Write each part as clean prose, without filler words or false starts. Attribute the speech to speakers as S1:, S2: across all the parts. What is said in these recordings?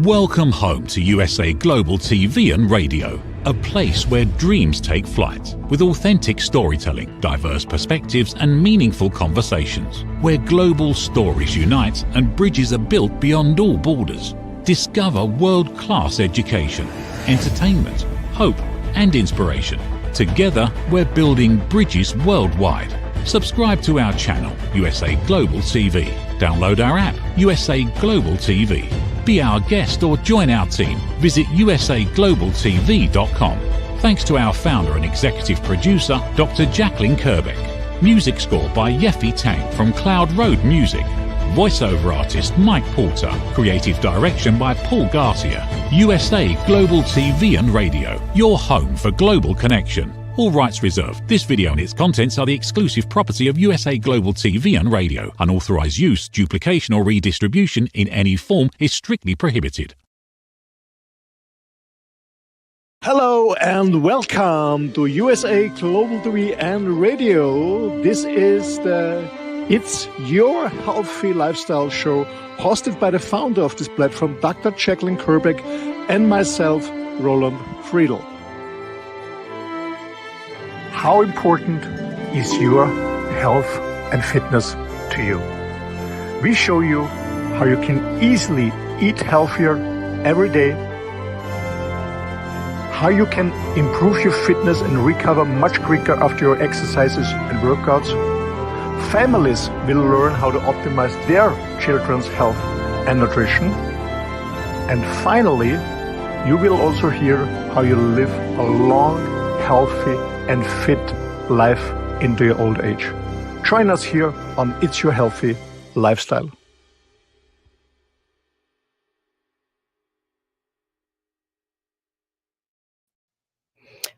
S1: Welcome home to USA Global TV and Radio, a place where dreams take flight, with authentic storytelling, diverse perspectives and meaningful conversations, where global stories unite and bridges are built beyond all borders. Discover world-class education, entertainment, hope and inspiration. Together, we're building bridges worldwide. Subscribe to our channel, USA Global TV. Download our app, USA Global TV. Be our guest or join our team. Visit usaglobaltv.com. Thanks to our founder and executive producer, Dr. Jacalyn Kerbeck. Music score by Yeffy Tang from Cloud Road Music. Voiceover artist Mike Porter. Creative direction by Paul Garcia. USA Global TV and Radio, your home for global connection. All rights reserved. This video and its contents are the exclusive property of USA Global TV and Radio. Unauthorized use, duplication or redistribution in any form is strictly prohibited.
S2: Hello and welcome to USA Global TV and Radio. This is It's Your Healthy Lifestyle show, hosted by the founder of this platform, Dr. Jacalyn Kerbeck, and myself, Roland Friedl. How important is your health and fitness to you? We show you how you can easily eat healthier every day, how you can improve your fitness and recover much quicker after your exercises and workouts. Families will learn how to optimize their children's health and nutrition. And finally, you will also hear how you live a long, healthy and fit life into your old age. Join us here on It's Your Healthy Lifestyle.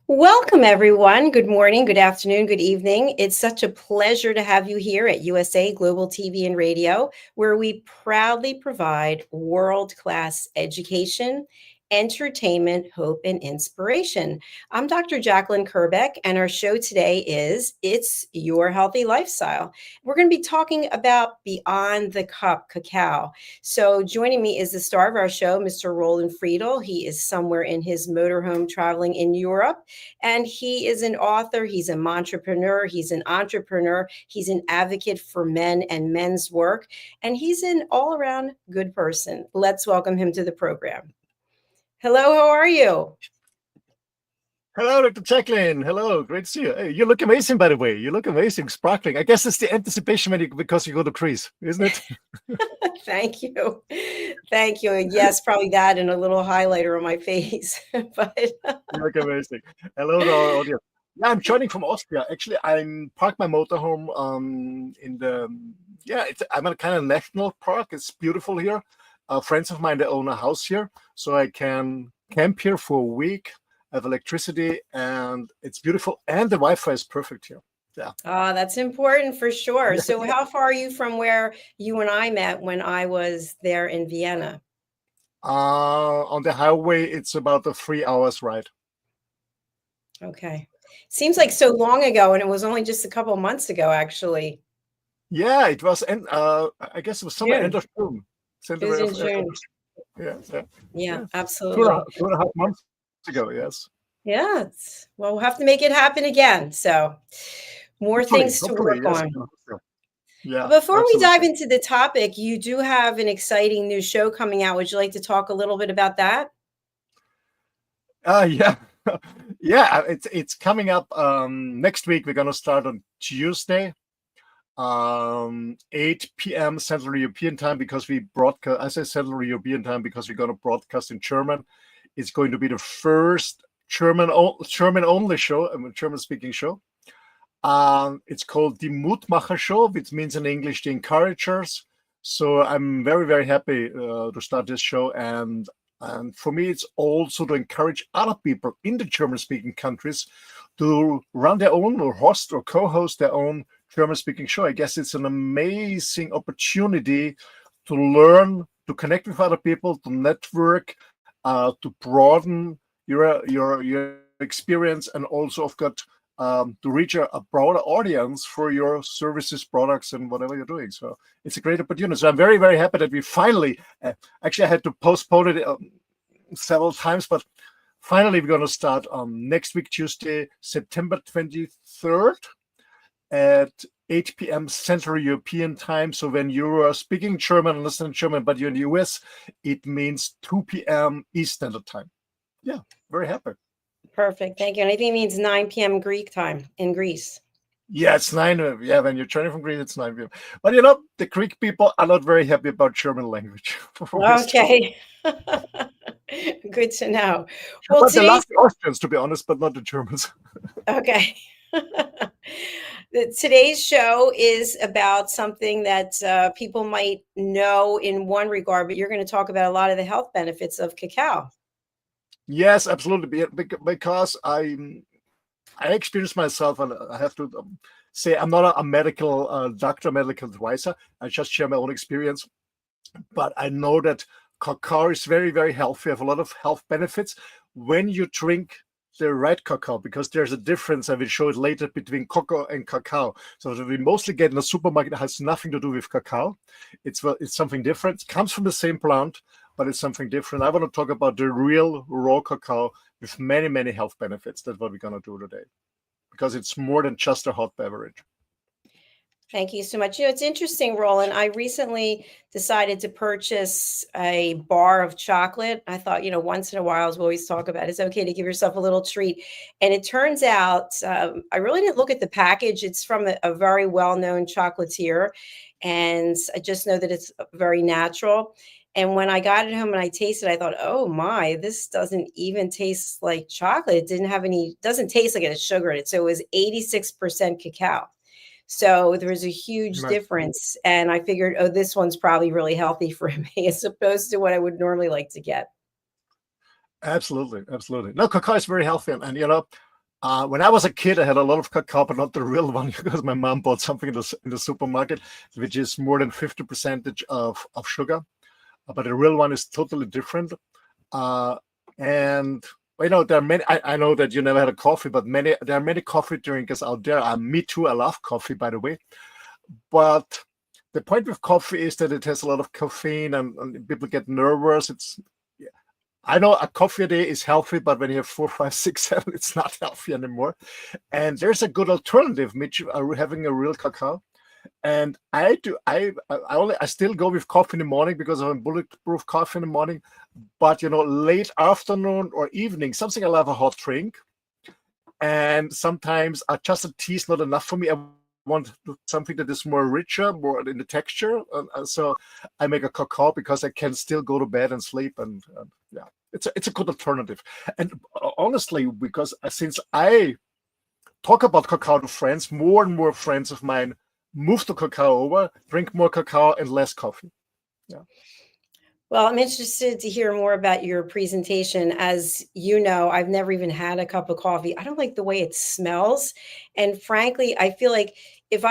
S3: Welcome, everyone. Good morning, good afternoon, good evening. It's such a pleasure to have you here at USA Global TV and Radio, where we proudly provide world-class education, entertainment, hope, and inspiration. I'm Dr. Jacalyn Kerbeck, and our show today is It's Your Healthy Lifestyle. We're going to be talking about Beyond the Cup, Cacao. So joining me is the star of our show, Mr. Roland Friedl. He is somewhere in his motorhome traveling in Europe, and he is an author, he's a entrepreneur, he's an entrepreneur, he's an advocate for men and men's work, and he's an all-around good person. Let's welcome him to the program. Hello, how are you?
S2: Hello, Dr. Jacalyn. Hello, great to see you. Hey, you look amazing, by the way. You look amazing, sparkling. I guess it's the anticipation because you go to Greece, isn't it?
S3: Thank you. Thank you. And yes, probably that and a little highlighter on my face. But
S2: you look amazing. Hello to our audience. Yeah, I'm joining from Austria. Actually, I'm parked my motorhome I'm in a kind of national park. It's beautiful here. Friends of mine, they own a house here, so I can camp here for a week. I have electricity, and it's beautiful, and the Wi-Fi is perfect here. Yeah.
S3: Oh, that's important for sure. So how far are you from where you and I met when I was there in Vienna?
S2: On the highway, it's about a 3 hours ride.
S3: Okay. Seems like so long ago, and it was only just a couple of months ago, actually.
S2: Yeah, it was, and I guess it was somewhere end of June.
S3: It was in June. Yeah, absolutely.
S2: 2.5 months ago, yes.
S3: Yeah. Well, we'll have to make it happen again. So more things to work on.
S2: Yeah.
S3: Before we dive into the topic, you do have an exciting new show coming out. Would you like to talk a little bit about that?
S2: Yeah. Yeah, it's coming up next week. We're going to start on Tuesday. 8 p.m. Central European time, because we broadcast, I say Central European time because we're going to broadcast in German. It's going to be the first German-only show, a German-speaking show. It's called Die Mutmacher Show, which means in English, the encouragers. So I'm very, very happy to start this show. And for me, it's also to encourage other people in the German-speaking countries to run their own or host or co-host their own German-speaking show. I guess it's an amazing opportunity to learn, to connect with other people, to network, to broaden your experience, and also, of course, to reach a broader audience for your services, products, and whatever you're doing. So it's a great opportunity. So I'm very, very happy that we finally, actually I had to postpone it several times, but finally we're going to start on next week, Tuesday, September 23rd at 8 p.m. Central European time. So when you are speaking German, understand German, but you're in the US, it means 2 p.m. East Standard Time. Yeah, very happy.
S3: Perfect. Thank you. And I think it means 9 p.m. Greek time in Greece.
S2: Yeah, it's 9. Yeah, when you're joining from Greece, it's 9 p.m. But you know, the Greek people are not very happy about German language.
S3: Okay. Good to know. Well,
S2: but they love the Austrians, to be honest, but not the Germans.
S3: Okay. Today's show is about something that people might know in one regard, but you're going to talk about a lot of the health benefits of cacao.
S2: Yes, absolutely. Because I experienced myself, and I have to say I'm not a medical doctor, medical advisor. I just share my own experience. But I know that cacao is very, very healthy. Have a lot of health benefits when you drink the right cacao, because there's a difference. I will show it later between cocoa and cacao. So that we mostly get in the supermarket has nothing to do with cacao. It's something different. It comes from the same plant, but it's something different. I want to talk about the real raw cacao with many, many health benefits. That's what we're going to do today, because it's more than just a hot beverage.
S3: Thank you so much. You know, it's interesting, Roland. I recently decided to purchase a bar of chocolate. I thought, you know, once in a while, as we always talk about, it's okay to give yourself a little treat. And it turns out I really didn't look at the package. It's from a very well-known chocolatier. And I just know that it's very natural. And when I got it home and I tasted it, I thought, oh my, this doesn't even taste like chocolate. It doesn't taste like it has sugar in it. So it was 86% cacao. So there was a huge difference. And I figured, oh, this one's probably really healthy for me as opposed to what I would normally like to get.
S2: Absolutely. Absolutely. No, cacao is very healthy. And you know, when I was a kid, I had a lot of cacao, but not the real one, because my mom bought something in the supermarket, which is more than 50% of sugar. But the real one is totally different. And you know, there are many. I know that you never had a coffee, but there are many coffee drinkers out there. Me too. I love coffee, by the way. But the point with coffee is that it has a lot of caffeine, and people get nervous. I know a coffee a day is healthy, but when you have 4, 5, 6, 7, it's not healthy anymore. And there's a good alternative, which are having a real cacao. And I still go with coffee in the morning because I'm bulletproof coffee in the morning. But you know, late afternoon or evening, something I'll have a hot drink. And sometimes just a tea is not enough for me. I want something that is more richer, more in the texture. So I make a cacao because I can still go to bed and sleep. And yeah, it's a good alternative. And honestly, because since I talk about cacao to friends, more and more friends of mine move to cacao over, drink more cacao and less coffee. Yeah.
S3: Well, I'm interested to hear more about your presentation. As you know, I've never even had a cup of coffee. I don't like the way it smells. And frankly, I feel like if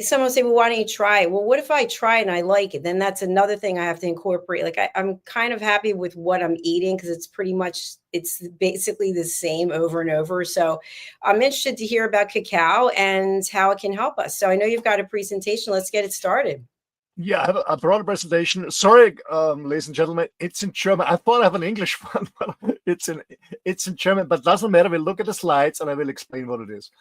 S3: someone will say, well, why don't you try it? Well, what if I try it and I like it? Then that's another thing I have to incorporate. Like I'm kind of happy with what I'm eating because it's basically the same over and over. So I'm interested to hear about cacao and how it can help us. So I know you've got a presentation. Let's get it started.
S2: Yeah, I have a broader presentation. Sorry, ladies and gentlemen, it's in German. I thought I have an English one, but it's in German. But doesn't matter. We'll look at the slides and I will explain what it is.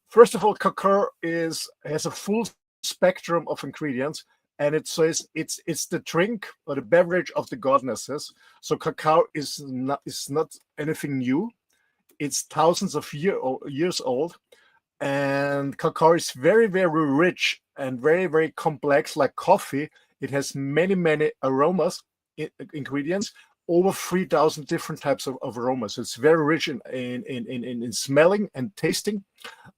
S2: First of all, cacao has a full spectrum of ingredients, and it says it's the drink or the beverage of the goddesses. So cacao is not anything new. It's thousands of years old, and cacao is very, very rich and very, very complex, like coffee. It has many, many aromas, ingredients, over 3,000 different types of aromas. So it's very rich in smelling and tasting,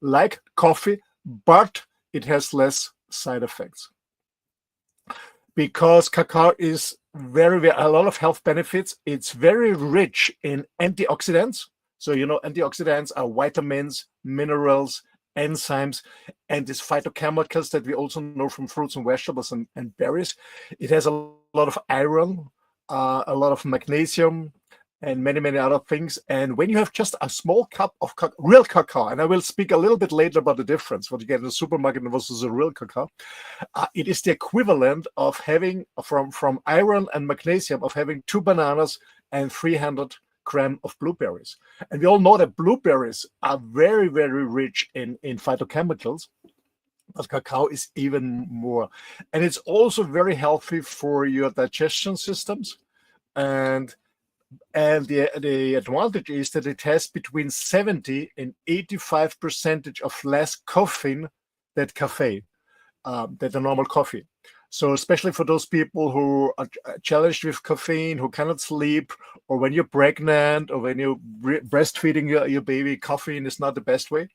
S2: like coffee, but it has less side effects. Because cacao is a lot of health benefits. It's very rich in antioxidants. So, you know, antioxidants are vitamins, minerals, enzymes, and these phytochemicals that we also know from fruits and vegetables and berries. It has a lot of iron, a lot of magnesium, and many, many other things. And when you have just a small cup of real cacao, and I will speak a little bit later about the difference, what you get in the supermarket versus a real cacao, it is the equivalent of having, from iron and magnesium, of having 2 bananas and 300 grams of blueberries. And we all know that blueberries are very, very rich in phytochemicals, but cacao is even more. And it's also very healthy for your digestion systems. And the advantage is that it has between 70 and 85% of less caffeine than the normal coffee. So especially for those people who are challenged with caffeine, who cannot sleep, or when you're pregnant, or when you're breastfeeding your baby, caffeine is not the best way.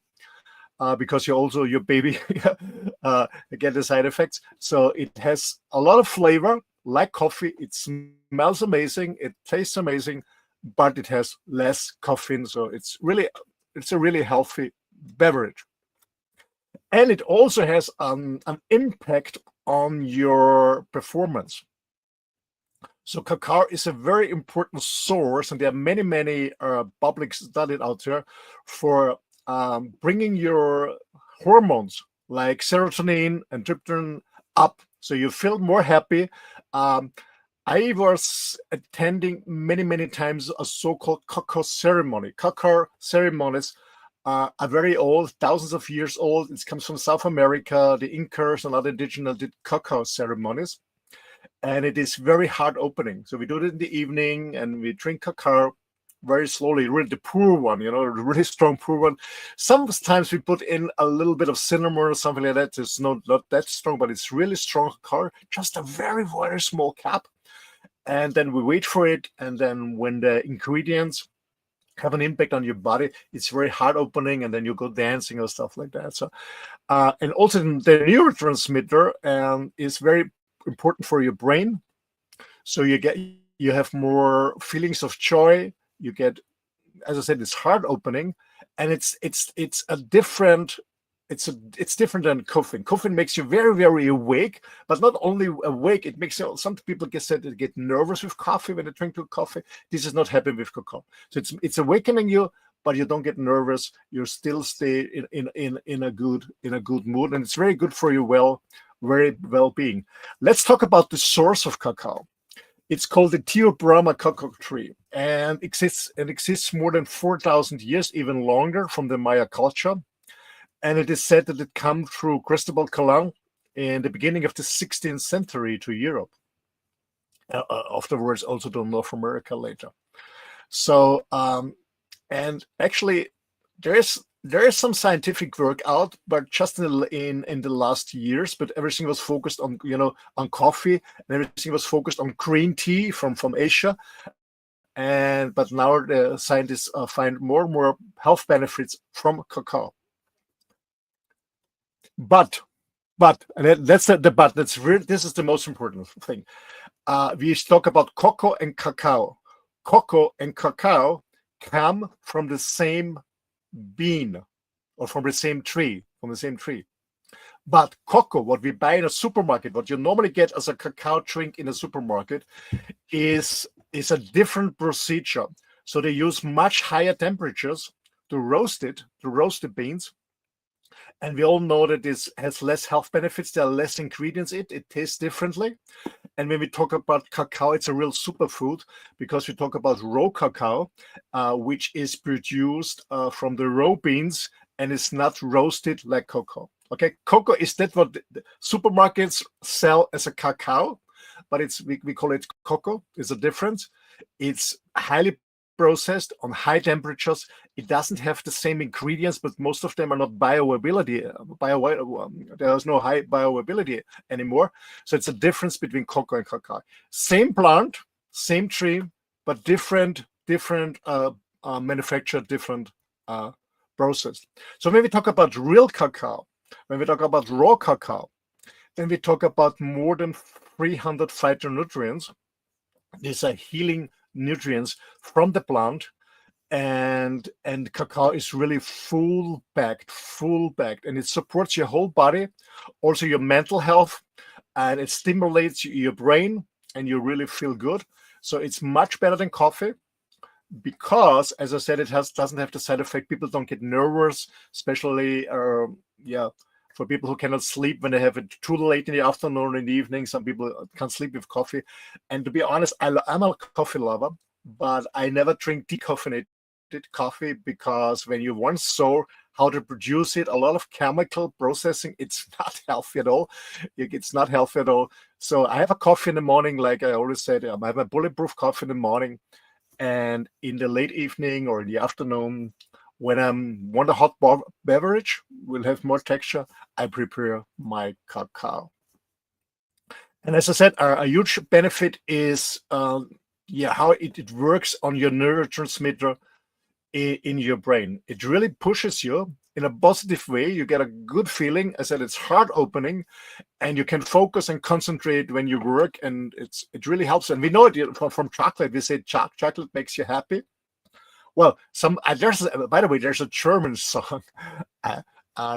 S2: Because your baby get the side effects. So it has a lot of flavor, like coffee. It smells amazing, it tastes amazing, but it has less caffeine. So it's a really healthy beverage. And it also has an impact on your performance. So cacao is a very important source, and there are many, many public studies out there for bringing your hormones like serotonin and tryptophan up, so you feel more happy. I was attending many, many times a so-called cacao ceremony. Cacao ceremonies are very old, thousands of years old. It comes from South America. The Incas and other indigenous did cacao ceremonies, and it is very heart opening. So we do it in the evening, and we drink cacao very slowly, really the pure one, the really strong pure one. Sometimes we put in a little bit of cinnamon or something like that. It's not that strong, but it's really strong cacao, just a very, very small cup. And then we wait for it. And then when the ingredients have an impact on your body, it's very heart opening, and then you go dancing or stuff like that. So, and also the neurotransmitter is very important for your brain. So you have more feelings of joy. You get, as I said, it's heart opening, and it's different than caffeine. Caffeine makes you very, very awake, but not only awake, it makes you, some people get nervous with coffee when they drink coffee. This is not happening with cacao. So it's awakening you, but you don't get nervous. You still stay in a good mood, and it's very good for your well-being. Let's talk about the source of cacao. It's called the Theobroma cacao tree, and exists more than 4,000 years, even longer, from the Maya culture. And it is said that it came through Cristobal Colon in the beginning of the 16th century to Europe. Afterwards, also to North America later. So, and actually, there is some scientific work out, but just in the last years. But everything was focused on on coffee, and everything was focused on green tea from Asia. But now the scientists find more and more health benefits from cacao. But and that's the but. This is the most important thing. We talk about cocoa and cacao. Cocoa and cacao come from the same bean, or from the same tree. But cocoa, what we buy in a supermarket, what you normally get as a cacao drink in a supermarket, is a different procedure. So they use much higher temperatures to roast the beans. And we all know that this has less health benefits. There are less ingredients in it. It tastes differently. And when we talk about cacao, it's a real superfood, because we talk about raw cacao, which is produced from the raw beans, and it's not roasted like cocoa. Okay, cocoa is that what the supermarkets sell as a cacao, but we call it cocoa. It's a difference. It's highly processed on high temperatures. It doesn't have the same ingredients, but most of them are not bioavailability. There is no high bioavailability anymore. So it's a difference between cocoa and cacao. Same plant, same tree, but different manufacture, different process. So when we talk about real cacao, when we talk about raw cacao, then we talk about more than 300 phytonutrients. These are healing nutrients from the plant, and cacao is really full packed, and it supports your whole body, also your mental health, and it stimulates your brain, and you really feel good. So it's much better than coffee. because, as I said, doesn't have the side effect. People don't get nervous, especially for people who cannot sleep when they have it too late in the afternoon or in the evening. Some people can't sleep with coffee. And to be honest, I'm a coffee lover, but I never drink decaffeinated coffee, because when you once saw how to produce it, a lot of chemical processing, it's not healthy at all. It's not healthy at all. So I have a coffee in the morning, like I always said, I have a bulletproof coffee in the morning, and in the late evening or in the afternoon, when I want a hot beverage, will have more texture, I prepare my cacao. And as I said, a huge benefit is how it works on your neurotransmitter in your brain. It really pushes you in a positive way. You get a good feeling. I said it's heart opening, and you can focus and concentrate when you work, and it really helps. And we know it from chocolate. We say chocolate makes you happy. Well, by the way, there's a German song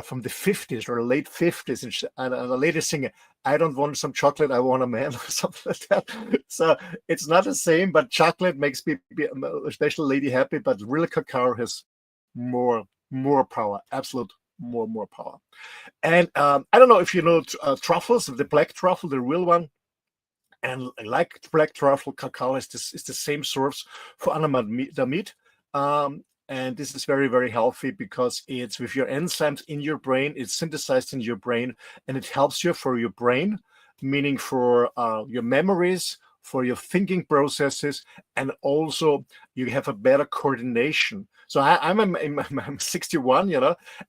S2: from the 50s or late 50s, and the lady singing, "I don't want some chocolate, I want a man," or something like that. So it's not the same, but chocolate makes people, especially lady, happy. But really, cacao has more power, absolute more power. And I don't know if you know truffles, the black truffle, the real one. And like black truffle, cacao is the same source for animal meat. And this is very, very healthy, because it's with your enzymes in your brain, it's synthesized in your brain, and it helps you for your brain, meaning for your memories, for your thinking processes, and also you have a better coordination. So I'm 61,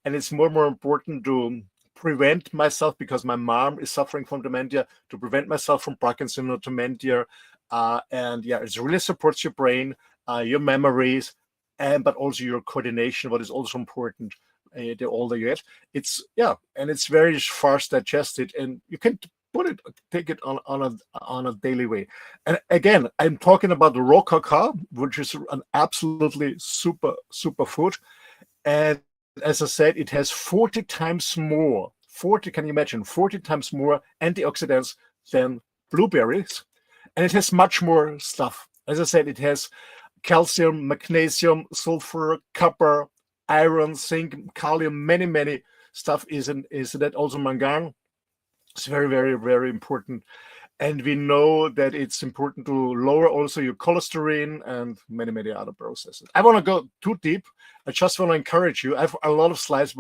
S2: and it's more important to prevent myself, because my mom is suffering from dementia, to prevent myself from Parkinson or dementia. It really supports your brain, your memories, but also your coordination, what is also important. The older you get, and it's very fast digested, and you can take it on a daily way. And again, I'm talking about the raw cacao, which is an absolutely super food. And as I said, it has 40 times more. 40, can you imagine? 40 times more antioxidants than blueberries, and it has much more stuff. As I said, it has calcium, magnesium, sulfur, copper, iron, zinc, kalium, many stuff is that, also mangan. It's very, very, very important. And we know that it's important to lower also your cholesterol and many other processes. I want to go too deep. I just want to encourage you. I have a lot of slides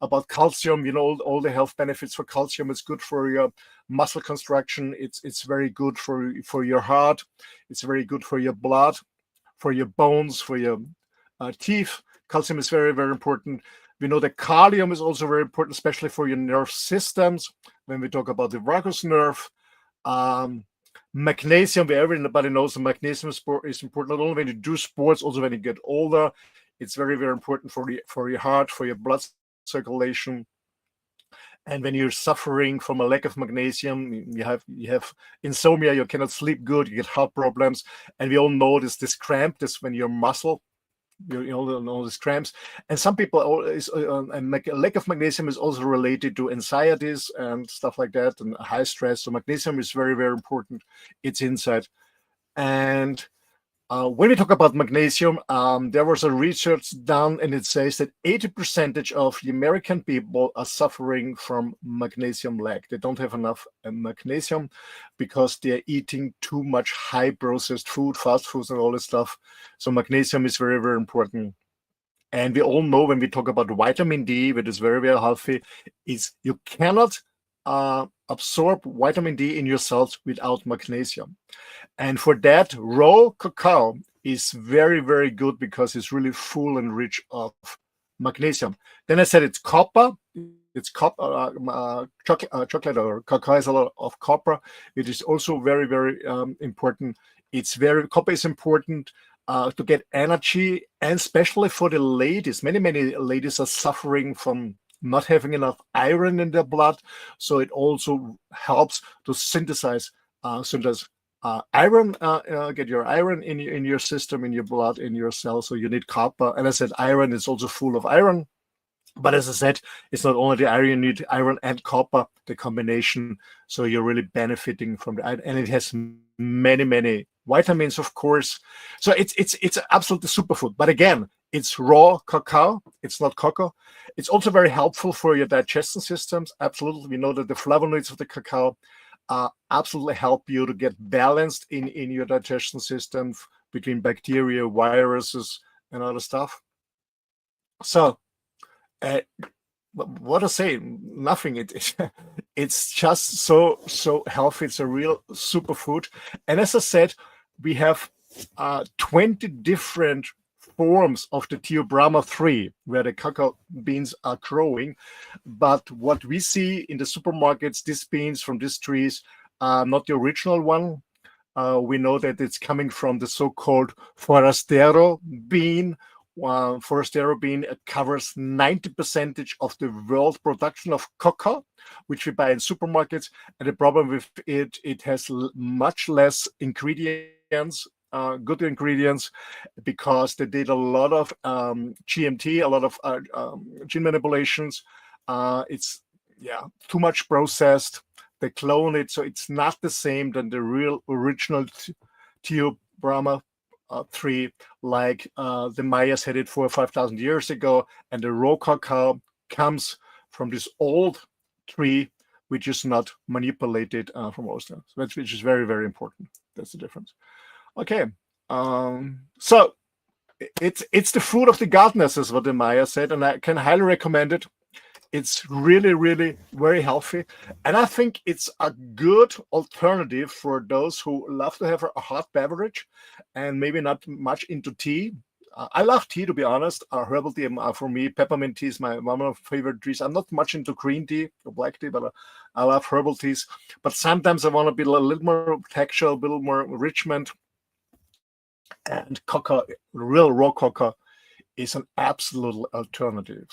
S2: about calcium, all the health benefits for calcium. It's good for your muscle construction. It's very good for your heart. It's very good for your blood, for your bones, for your teeth. Calcium is very, very important. We know that kalium is also very important, especially for your nerve systems. When we talk about the vagus nerve, magnesium, everybody knows the magnesium is important, not only when you do sports, also when you get older. It's very, very important for your heart, for your blood circulation. And when you're suffering from a lack of magnesium, you have insomnia, you cannot sleep good, you get heart problems. And we all know this cramp, this when your muscle, all these cramps. And some people lack of magnesium is also related to anxieties and stuff like that, and high stress. So magnesium is very, very important. It's inside. And when we talk about magnesium, there was a research done, and it says that 80% of the American people are suffering from magnesium lack. They don't have enough magnesium because they're eating too much high processed food, fast foods, and all this stuff. So magnesium is very, very important. And we all know when we talk about vitamin D, which is very, very healthy, is you cannot absorb vitamin D in your cells without magnesium. And for that, raw cacao is very, very good because it's really full and rich of magnesium. Then I said it's copper. It's copper. Chocolate or cacao has a lot of copper. It is also very, very important. Copper is important to get energy, and especially for the ladies. Many ladies are suffering from not having enough iron in their blood, so it also helps to synthesize iron, get your iron in your system, in your blood, in your cells. So you need copper, and I said iron is also full of iron. But as I said, it's not only the iron, you need iron and copper, the combination. So you're really benefiting from the iron. And it has many, many vitamins, of course. So it's absolutely superfood. But again, it's raw cacao. It's not cocoa. It's also very helpful for your digestion systems. Absolutely. We know that the flavonoids of the cacao absolutely help you to get balanced in your digestion system between bacteria, viruses, and other stuff. So what to say? Nothing. It's just so healthy. It's a real superfood. And as I said, we have 20 different forms of the Theobroma 3 where the cacao beans are growing. But what we see in the supermarkets, these beans from these trees are not the original one. We know that it's coming from the so-called Forastero bean. Forastero bean covers 90% of the world production of cocoa, which we buy in supermarkets. And the problem with it has much less ingredients, good ingredients, because they did a lot of GMT, a lot of gene manipulations. It's too much processed. They clone it, so it's not the same than the real original Theobroma 3, like the Mayas had it 4,000 or 5,000 years ago, and the raw cacao comes from this old tree, which is not manipulated from Austria, which is very, very important. That's the difference. Okay, so it's the food of the gardeners, is what the Maya said, and I can highly recommend it. It's really, really very healthy. And I think it's a good alternative for those who love to have a hot beverage and maybe not much into tea. I love tea, to be honest. Herbal tea, for me, peppermint tea is one of my favorite teas. I'm not much into green tea or black tea, but I love herbal teas. But sometimes I want to be a little more texture, a little more enrichment. And cocoa, real raw cocoa, is an absolute alternative.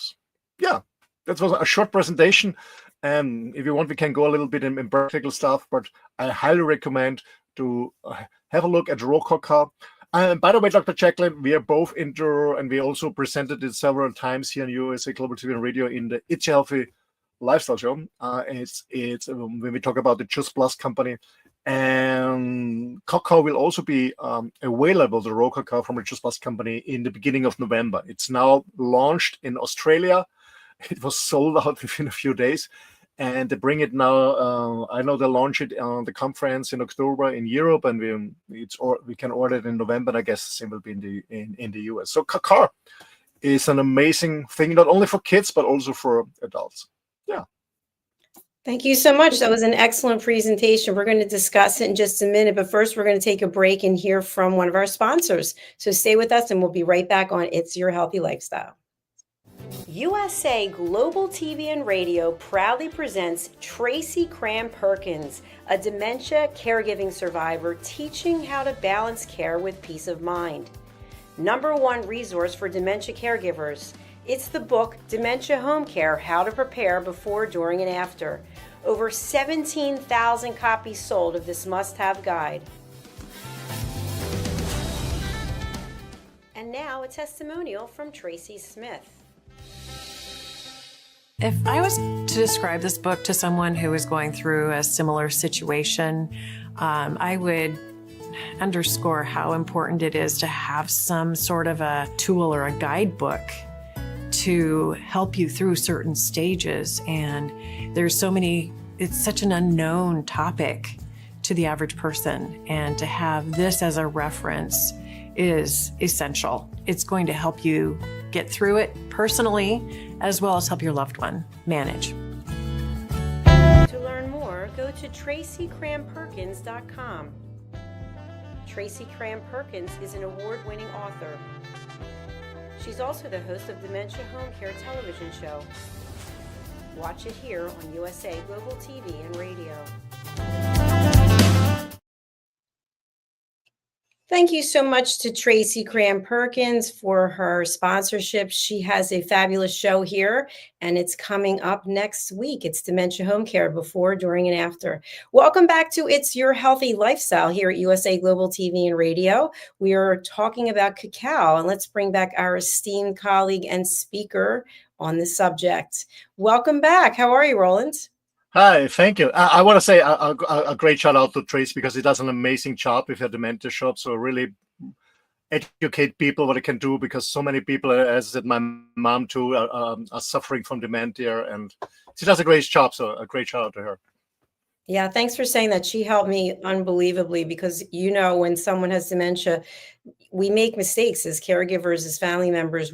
S2: Yeah. That was a short presentation. If you want, we can go a little bit in practical stuff, but I highly recommend to have a look at raw cacao. And by the way, Dr. Jacalyn, we are both into, and we also presented it several times here on USA Global TV and Radio in the It's Healthy Lifestyle Show. It's when we talk about the Just Plus company. And cacao will also be available, the raw cacao from the Just Plus company, in the beginning of November. It's now launched in Australia. It was sold out within a few days, and they bring it now. I know they launch it on the conference in October in Europe, and we can order it in November. And I guess the same will be in the US. So cacao is an amazing thing, not only for kids but also for adults. Yeah.
S3: Thank you so much. That was an excellent presentation. We're going to discuss it in just a minute, but first we're going to take a break and hear from one of our sponsors. So stay with us, and we'll be right back on It's Your Healthy Lifestyle. USA Global TV and Radio proudly presents Tracy Cram-Perkins, a dementia caregiving survivor teaching how to balance care with peace of mind. #1 resource for dementia caregivers. It's the book Dementia Home Care: How to Prepare Before, During, and After. Over 17,000 copies sold of this must-have guide. And now a testimonial from Tracy Smith.
S4: If I was to describe this book to someone who is going through a similar situation, I would underscore how important it is to have some sort of a tool or a guidebook to help you through certain stages. And there's so many, it's such an unknown topic to the average person. And to have this as a reference is essential. It's going to help you get through it personally, as well as help your loved one manage.
S3: To learn more, go to tracycramperkins.com. Tracy Cram-Perkins is an award-winning author. She's also the host of Dementia Home Care television show. Watch it here on USA Global TV and Radio. thank you so much to Tracy Cram Perkins for her sponsorship. She has a fabulous show here, and it's coming up next week. It's Dementia Home Care before, during, and after. Welcome back to It's Your Healthy Lifestyle here at USA Global TV and Radio. We are talking about cacao, and let's bring back our esteemed colleague and speaker on the subject. Welcome back. How are you, Roland?
S2: Hi, thank you. I want to say a great shout out to Trace because he does an amazing job with her dementia shop. So really educate people what it can do, because so many people, as I said, my mom too, are suffering from dementia, and she does a great job. So a great shout out to her.
S3: Yeah, thanks for saying that. She helped me unbelievably because, when someone has dementia, we make mistakes as caregivers, as family members.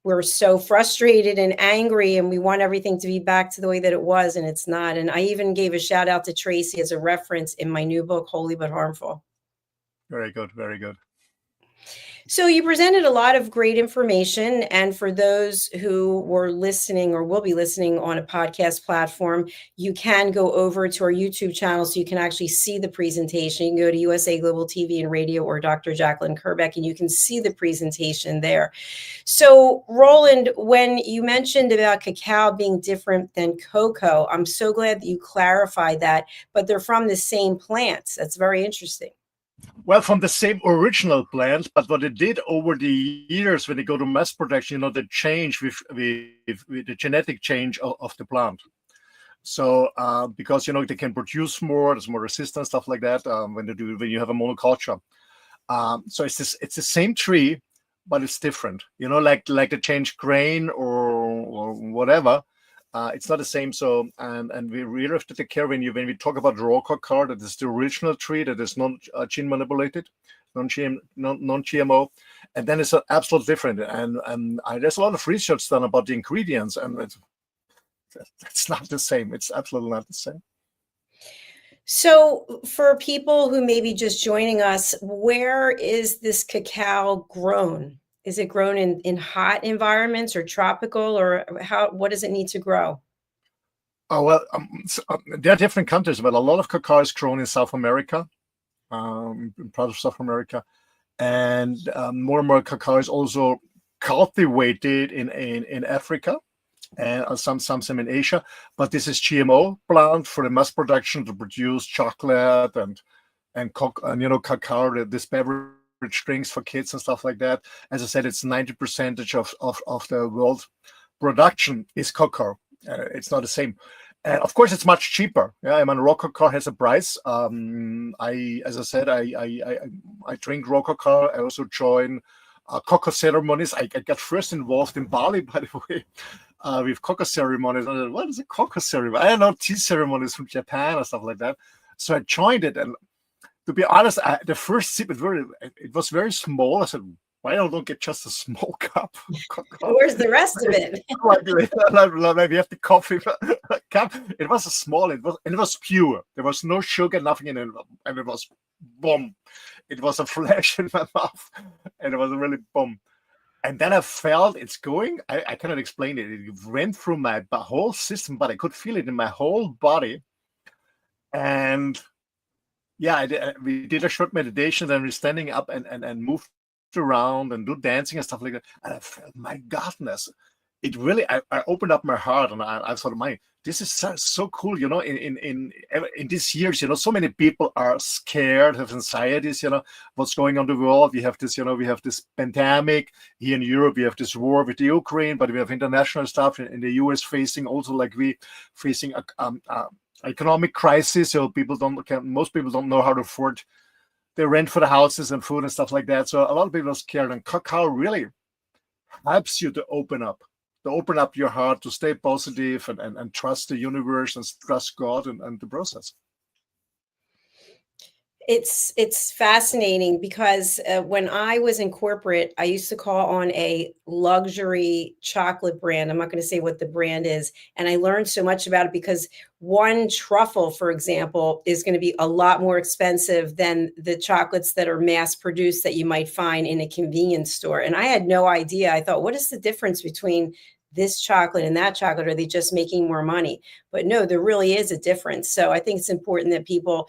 S3: We're so frustrated and angry, and we want everything to be back to the way that it was, and it's not. And I even gave a shout out to Tracy as a reference in my new book, Holy But Harmful.
S2: Very good. Very good.
S3: So you presented a lot of great information. And for those who were listening or will be listening on a podcast platform, you can go over to our YouTube channel so you can actually see the presentation. You can go to USA Global TV and Radio or Dr. Jacalyn Kerbeck, and you can see the presentation there. So Roland, when you mentioned about cacao being different than cocoa, I'm so glad that you clarified that, but they're from the same plants. That's very interesting.
S2: Well, from the same original plant, but what it did over the years when they go to mass production, the change with the genetic change of the plant. So because they can produce more, there's more resistance, stuff like that when you have a monoculture. So it's the same tree, but it's different. Like the change grain or whatever. It's not the same. So and we really have to take care when we talk about raw cacao, that is the original tree that is non-gene manipulated, non-GMO, and then it's absolutely different. And there's a lot of research done about the ingredients, and it's not the same. It's absolutely not the same.
S3: So for people who may be just joining us, where is this cacao grown? Is it grown in hot environments or tropical, or what does it need to grow?
S2: Oh, well, there are different countries, but a lot of cacao is grown in South America, in parts of South America. And more and more cacao is also cultivated in Africa and some in Asia. But this is GMO plant for the mass production to produce chocolate and cacao, this beverage drinks for kids and stuff like that. As I said, it's 90% of the world production is cacao. It's not the same. And of course, it's much cheaper. Yeah, raw cacao has a price. As I said, I drink raw cacao. I also join cocoa ceremonies. I got first involved in Bali, by the way, with cocoa ceremonies. What is a cocoa ceremony? I don't know, tea ceremonies from Japan or stuff like that. So I joined it, and to be honest, the first sip, it was very small. I said, why don't I get just a small cup?
S3: Where's the rest of it?
S2: Maybe have the coffee cup. It was a small, it was pure. There was no sugar, nothing in it. And it was boom. It was a flash in my mouth. And it was a really boom. And then I felt it's going. I cannot explain it. It went through my whole system, but I could feel it in my whole body. And yeah, we did a short meditation, then we're standing up and moved around and do dancing and stuff like that. And I felt, my godness, it really, I opened up my heart, and I thought, this is so cool, in these years, so many people are scared, have anxieties, what's going on in the world. We have this pandemic here in Europe, we have this war with the Ukraine, but we have international stuff in the US facing also, like we facing economic crisis, so most people don't know how to afford the rent for the houses and food and stuff like that. So a lot of people are scared, and cacao really helps you to open up your heart, to stay positive and trust the universe and trust God and the process.
S3: It's fascinating because when I was in corporate, I used to call on a luxury chocolate brand. I'm not going to say what the brand is. And I learned so much about it because one truffle, for example, is going to be a lot more expensive than the chocolates that are mass produced that you might find in a convenience store. And I had no idea. I thought, what is the difference between this chocolate and that chocolate? Are they just making more money? But no, there really is a difference. So I think it's important that people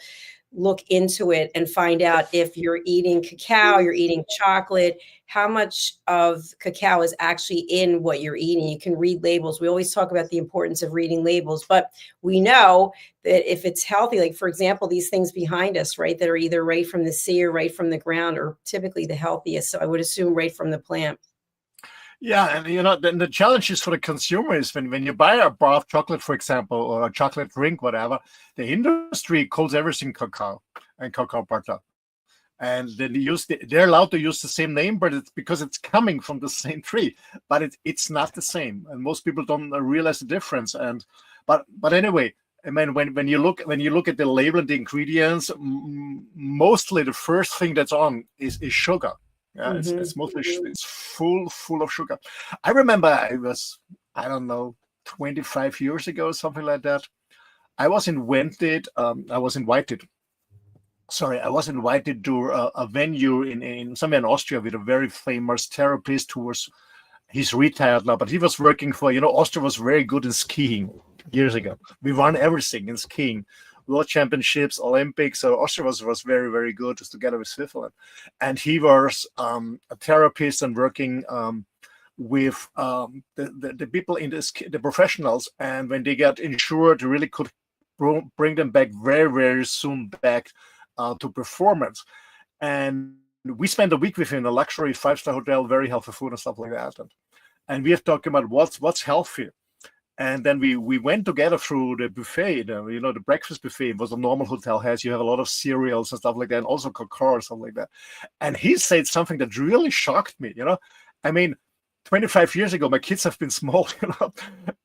S3: look into it and find out if you're eating cacao, you're eating chocolate, how much of cacao is actually in what you're eating. You can read labels. We always talk about the importance of reading labels, but we know that if it's healthy, like for example, these things behind us, right, that are either right from the sea or right from the ground, are typically the healthiest. So I would assume right from the plant.
S2: Yeah, and then the challenge is for the consumer is when you buy a bar of chocolate, for example, or a chocolate drink, whatever, the industry calls everything cacao and cacao butter. And then they're allowed to use the same name, but it's because it's coming from the same tree. But it's not the same, and most people don't realize the difference. But anyway, I mean, when you look at the label and the ingredients, mostly the first thing that's on is sugar. Yeah, it's mostly it's full of sugar. I remember I don't know, 25 years ago, something like that. I was invited to a venue in somewhere in Austria with a very famous therapist he's retired now, but he was working for, Austria was very good in skiing years ago. We won everything in skiing, World Championships, Olympics. So Austria was very, very good, just together with Switzerland. And he was a therapist and working with the people the professionals. And when they got insured, they really could bring them back very, very soon back to performance. And we spent a week with him in a luxury 5-star hotel, very healthy food and stuff like that. And we have talked about what's healthy. And then we went together through the buffet, the breakfast buffet. It was a normal hotel has. You have a lot of cereals and stuff like that, and also cacao or something like that. And he said something that really shocked me. I mean, 25 years ago, my kids have been small,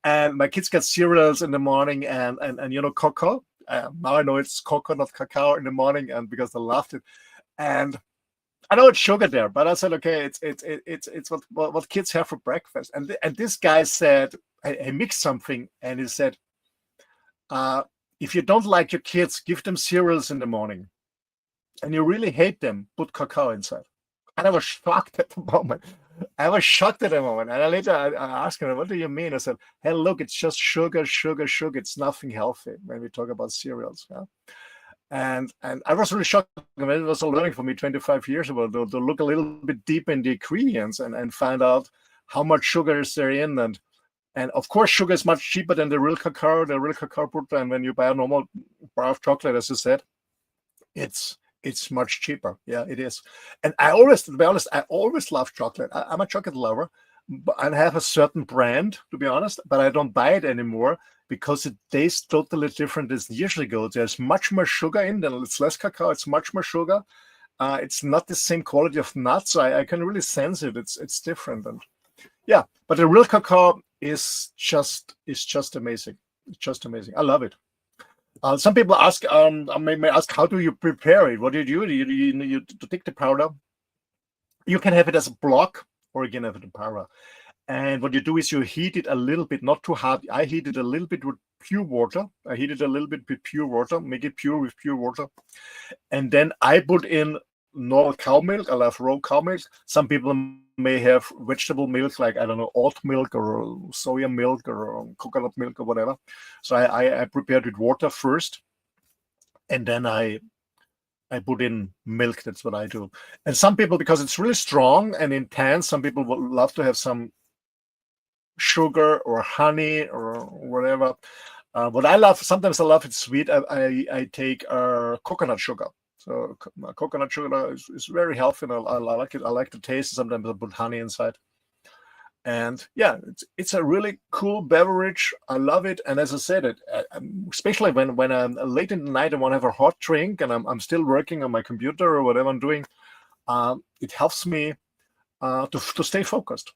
S2: and my kids get cereals in the morning and cocoa. Now I know it's cocoa, not cacao, in the morning, and because they loved it. And I know it's sugar there, but I said, okay, it's what kids have for breakfast. And this guy said, I mixed something, and he said, if you don't like your kids, give them cereals in the morning, and you really hate them, put cacao inside. And I was shocked at the moment. And I later I asked him, what do you mean? I said, hey, look, it's just sugar. It's nothing healthy when we talk about cereals. Yeah? And I was really shocked. I mean, it was a learning for me 25 years ago to look a little bit deep in the ingredients and find out how much sugar is there in. And of course, sugar is much cheaper than the real cacao butter. And when you buy a normal bar of chocolate, as you said, it's much cheaper. Yeah, it is. And to be honest, I always loved chocolate. I'm a chocolate lover, but I have a certain brand, to be honest, but I don't buy it anymore because it tastes totally different than years ago. There's much more sugar in there. It's less cacao. It's much more sugar. It's not the same quality of nuts. I can really sense it. It's different. And yeah, but the real cacao is just amazing. It's just amazing. I love it. Some people ask, may ask, how do you prepare it? What do you do? You to take the powder. You can have it as a block, or you can have it in powder. And what you do is you heat it a little bit, not too hard. I heat it a little bit with pure water. Make it pure with pure water. And then I put in normal cow milk. I love raw cow milk. Some people may have vegetable milk, like, I don't know, oat milk or soya milk or coconut milk or whatever. So I prepared with water first. And then I put in milk. That's what I do. And some people, because it's really strong and intense, some people would love to have some sugar or honey or whatever. Sometimes I love it sweet. I take coconut sugar. So coconut sugar is very healthy, and I like it. I like the taste. Sometimes I put honey inside. And yeah, it's a really cool beverage. I love it. And as I said, especially when I'm late in the night, I want to have a hot drink, and I'm still working on my computer or whatever I'm doing. It helps me to stay focused.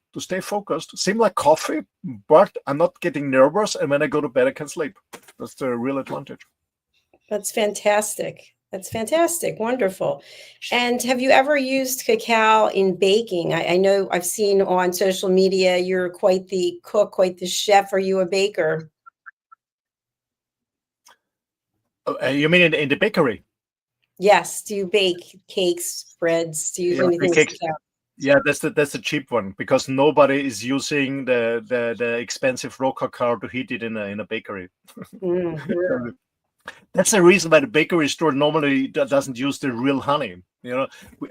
S2: Same like coffee, but I'm not getting nervous. And when I go to bed, I can sleep. That's the real advantage.
S3: That's fantastic. Wonderful. And have you ever used cacao in baking? I know I've seen on social media you're quite the cook, quite the chef. Are you a baker?
S2: You mean in the bakery?
S3: Yes. Do you bake cakes, breads? Do you do anything with cacao?
S2: Yeah, that's the cheap one, because nobody is using the expensive raw cacao to heat it in a bakery.
S3: Mm-hmm.
S2: That's the reason why the bakery store normally doesn't use the real honey.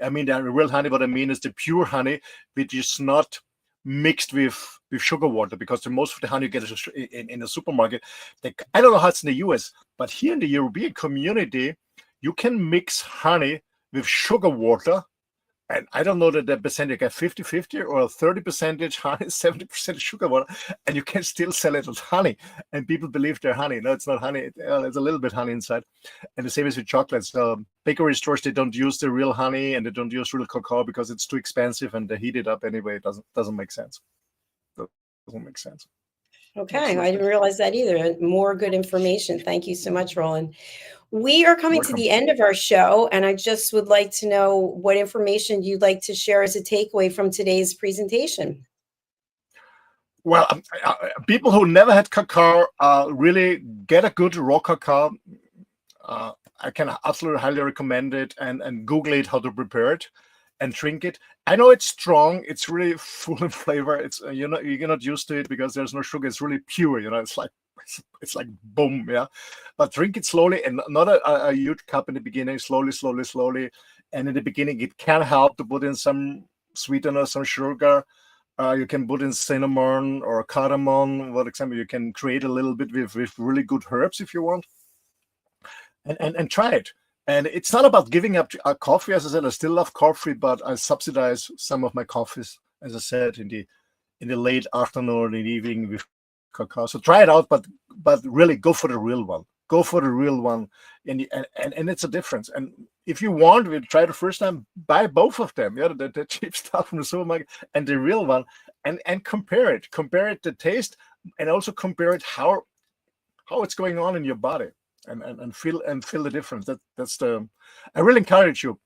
S2: I mean, the real honey, what I mean is the pure honey, which is not mixed with sugar water, because the most of the honey you get is in the supermarket. I don't know how it's in the US, but here in the European community, you can mix honey with sugar water. And I don't know that the percentage, like 50-50 or 30% honey, 70% sugar water, and you can still sell it as honey. And people believe they're honey. No, it's not honey. There's a little bit honey inside. And the same is with chocolates. Bakery stores, they don't use the real honey and they don't use real cacao because it's too expensive and they heat it up anyway. It doesn't make sense. Doesn't make sense.
S3: Okay, I didn't realize that either. More good information. Thank you so much, Roland. We are coming to the end of our show, and I just would like to know what information you'd like to share as a takeaway from today's presentation.
S2: Well, people who never had cacao really get a good raw cacao. I can absolutely highly recommend it, and Google it how to prepare it and drink it. I know it's strong. It's really full in flavor. It's you're not used to it because there's no sugar. It's really pure. It's like boom, yeah. But drink it slowly, and not a huge cup in the beginning. Slowly. And in the beginning, it can help to put in some sweetener, some sugar. You can put in cinnamon or cardamom. For example, you can create a little bit with really good herbs if you want. And try it. And it's not about giving up coffee. As I said, I still love coffee, but I subsidize some of my coffees, as I said, in the late afternoon or in the evening with cacao. So try it out, but really go for the real one. Go for the real one, and it's a difference. And if you want, we try the first time, buy both of them. Yeah, the cheap stuff from the supermarket and the real one, and compare it. Compare it, the taste, and also compare it how it's going on in your body. And feel the difference. I really encourage you.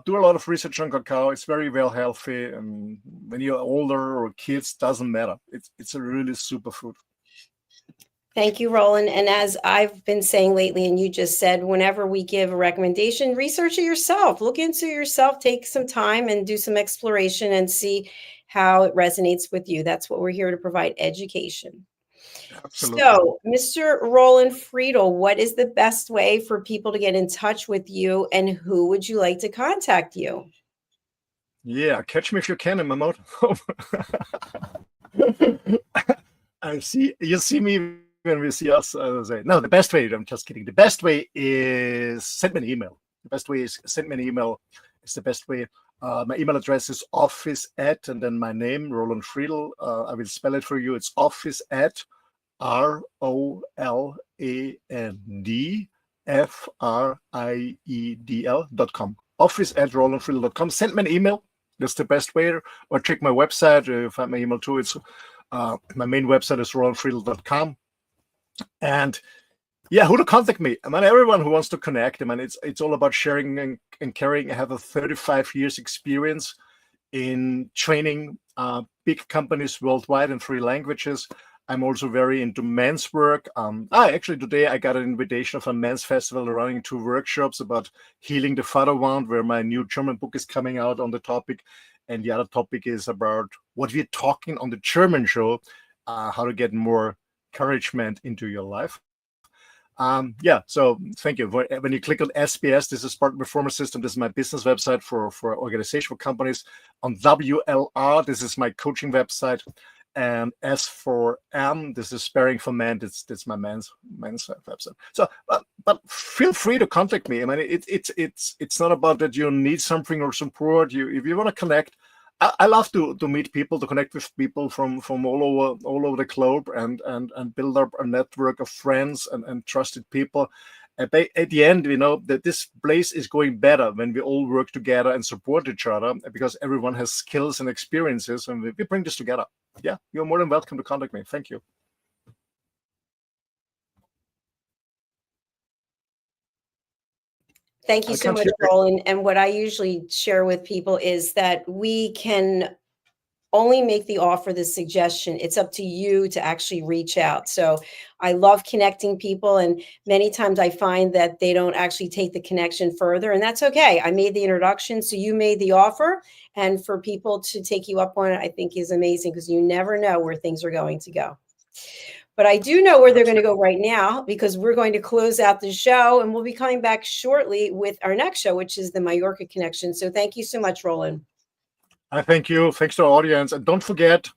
S2: Do a lot of research on cacao. It's very well healthy, and when you're older or kids, doesn't matter. It's a really super food.
S3: Thank you, Roland. And as I've been saying lately, and you just said, whenever we give a recommendation, research it yourself. Look into it yourself. Take some time and do some exploration and see how it resonates with you. That's what we're here to provide, education.
S2: Absolutely.
S3: So, Mr. Roland Friedl, what is the best way for people to get in touch with you, and who would you like to contact you?
S2: Yeah, catch me if you can in my motor. You see me when we see us. No, the best way, I'm just kidding. The best way is send me an email. The best way is send me an email. It's the best way. My email address is office@ and then my name, Roland Friedl. I will spell it for you. It's office@ ROLANDFRIEDL.com. office@rolandfriedl.com. Send me an email. That's the best way. Or check my website. Find my email too. It's my main website is rolandfriedl.com. And yeah, who to contact me? I mean, everyone who wants to connect. I mean, it's all about sharing and caring. I have a 35 years experience in training big companies worldwide in 3 languages. I'm also very into men's work. Actually, today I got an invitation of a men's festival running 2 workshops about healing the father wound, where my new German book is coming out on the topic. And the other topic is about what we're talking on the German show, how to get more encouragement into your life. So thank you. When you click on SBS, this is Spartan Performance System. This is my business website for organizational companies. On WLR, this is my coaching website. And S4M, this is Sparing for Men. That's my men's website. So, but feel free to contact me. I mean, it's not about that you need something or support. If you want to connect, I love to meet people, to connect with people from all over the globe, and build up a network of friends and trusted people. At the end, we know that this place is going better when we all work together and support each other, because everyone has skills and experiences, and we bring this together. Yeah, you're more than welcome to contact me. Thank you.
S3: Thank you so much, Roland. And what I usually share with people is that we can only make the offer, the suggestion. It's up to you to actually reach out. So I love connecting people, and many times I find that they don't actually take the connection further, and that's okay. I made the introduction, so you made the offer, and for people to take you up on it, I think is amazing, because you never know where things are going to go. But I do know where they're going to go right now, because we're going to close out the show, and we'll be coming back shortly with our next show, which is the Mallorca Connection. So thank you so much, Roland.
S2: I thank you. Thanks to our audience. And don't forget,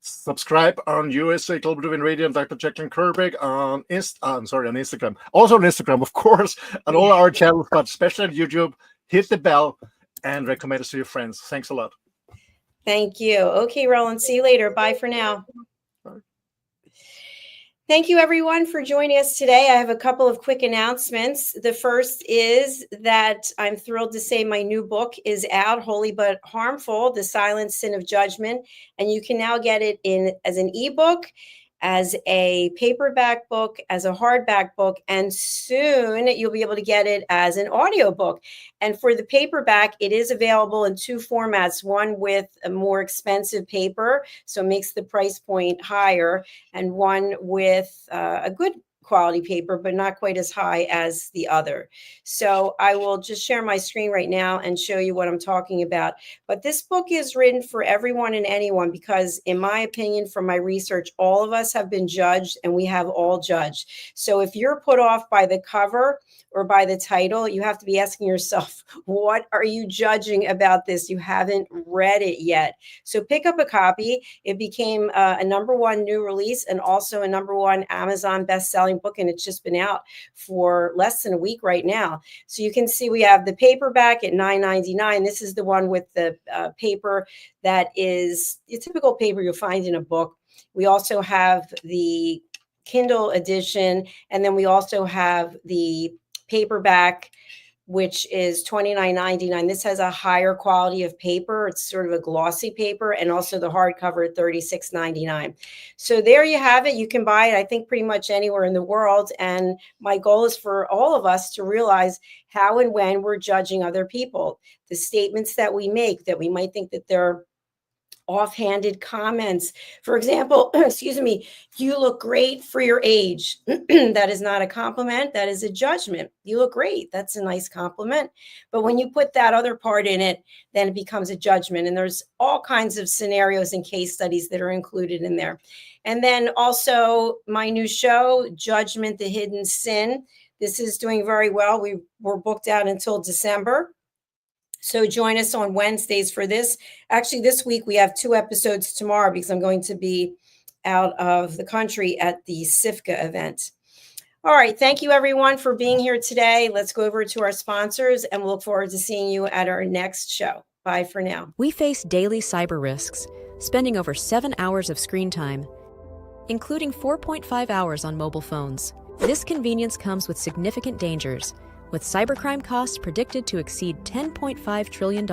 S2: subscribe on USA Global TV and Radio and Dr. Jacalyn Kerbeck on Instagram. Also on Instagram, of course, on all our channels, but especially on YouTube. Hit the bell and recommend us to your friends. Thanks a lot.
S3: Thank you. Okay, Roland, see you later. Bye for now. Thank you, everyone, for joining us today. I have a couple of quick announcements. The first is that I'm thrilled to say my new book is out, Holy But Harmful, The Silent Sin of Judgment. And you can now get it as an ebook, as a paperback book, as a hardback book, and soon you'll be able to get it as an audiobook. And for the paperback, it is available in two formats, one with a more expensive paper, so it makes the price point higher, and one with a good quality paper, but not quite as high as the other. So I will just share my screen right now and show you what I'm talking about. But this book is written for everyone and anyone, because in my opinion, from my research, all of us have been judged, and we have all judged. So if you're put off by the cover or by the title, you have to be asking yourself, what are you judging about this? You haven't read it yet. So pick up a copy. It became a #1 new release and also a #1 Amazon best-selling book, and it's just been out for less than a week right now. So you can see we have the paperback at $9.99. This is the one with the paper that is the typical paper you'll find in a book. We also have the Kindle edition, and then we also have the paperback, which is $29.99. This has a higher quality of paper. It's sort of a glossy paper, and also the hardcover at $36.99. So there you have it. You can buy it, I think, pretty much anywhere in the world. And my goal is for all of us to realize how and when we're judging other people. The statements that we make, that we might think that they're offhanded comments. For example, excuse me, you look great for your age. That is not a compliment. That is a judgment. You look great. That's a nice compliment. But when you put that other part in it, then it becomes a judgment. And there's all kinds of scenarios and case studies that are included in there. And then also my new show, Judgment, the Hidden Sin. This is doing very well. We were booked out until December. So join us on Wednesdays for this. Actually, this week we have 2 episodes tomorrow, because I'm going to be out of the country at the SIFCA event. All right. Thank you, everyone, for being here today. Let's go over to our sponsors, and we'll look forward to seeing you at our next show. Bye for now.
S5: We face daily cyber risks, spending over 7 hours of screen time, including 4.5 hours on mobile phones. This convenience comes with significant dangers, with cybercrime costs predicted to exceed $10.5 trillion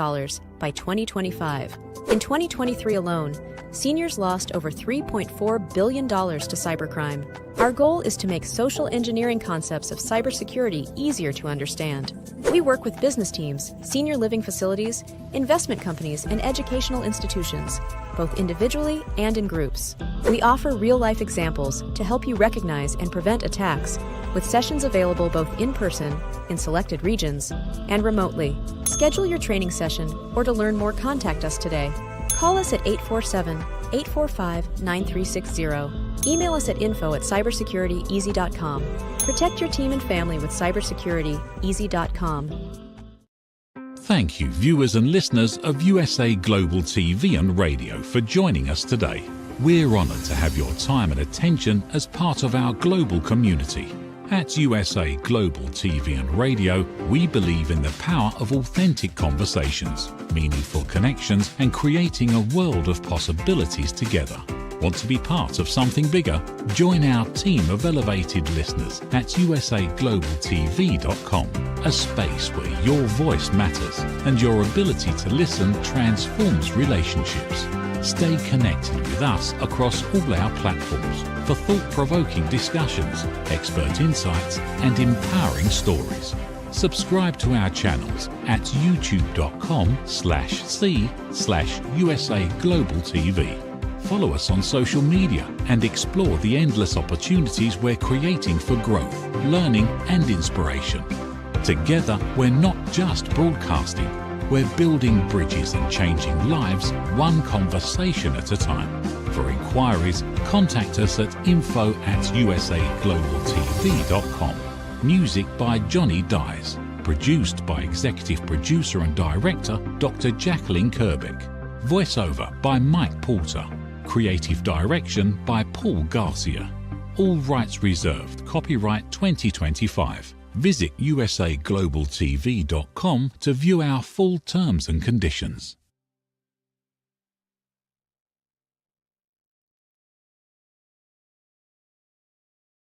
S5: by 2025. In 2023 alone, seniors lost over $3.4 billion to cybercrime. Our goal is to make social engineering concepts of cybersecurity easier to understand. We work with business teams, senior living facilities, investment companies, and educational institutions, both individually and in groups. We offer real-life examples to help you recognize and prevent attacks, with sessions available both in person, in selected regions, and remotely. Schedule your training session, or to learn more, contact us today. Call us at 847-845-9360. Email us at info@cybersecurityeasy.com. Protect your team and family with cybersecurityeasy.com.
S1: Thank you, viewers and listeners of USA Global TV and Radio, for joining us today. We're honoured to have your time and attention as part of our global community. At USA Global TV and Radio, we believe in the power of authentic conversations, meaningful connections, and creating a world of possibilities together. Want to be part of something bigger? Join our team of elevated listeners at usaglobaltv.com, a space where your voice matters and your ability to listen transforms relationships. Stay connected with us across all our platforms for thought-provoking discussions, expert insights, and empowering stories. Subscribe to our channels at youtube.com/c/USA-Global-TV. Follow us on social media and explore the endless opportunities we're creating for growth, learning, and inspiration. Together, we're not just broadcasting, We're building bridges and changing lives one conversation at a time. For inquiries, contact us at info@usaglobaltv.com. Music by Johnny Dyes. Produced by Executive Producer and Director Dr. Jacalyn Kerbeck. Voiceover by Mike Porter. Creative Direction by Paul Garcia. All rights reserved. Copyright 2025. Visit usaglobaltv.com to view our full terms and conditions.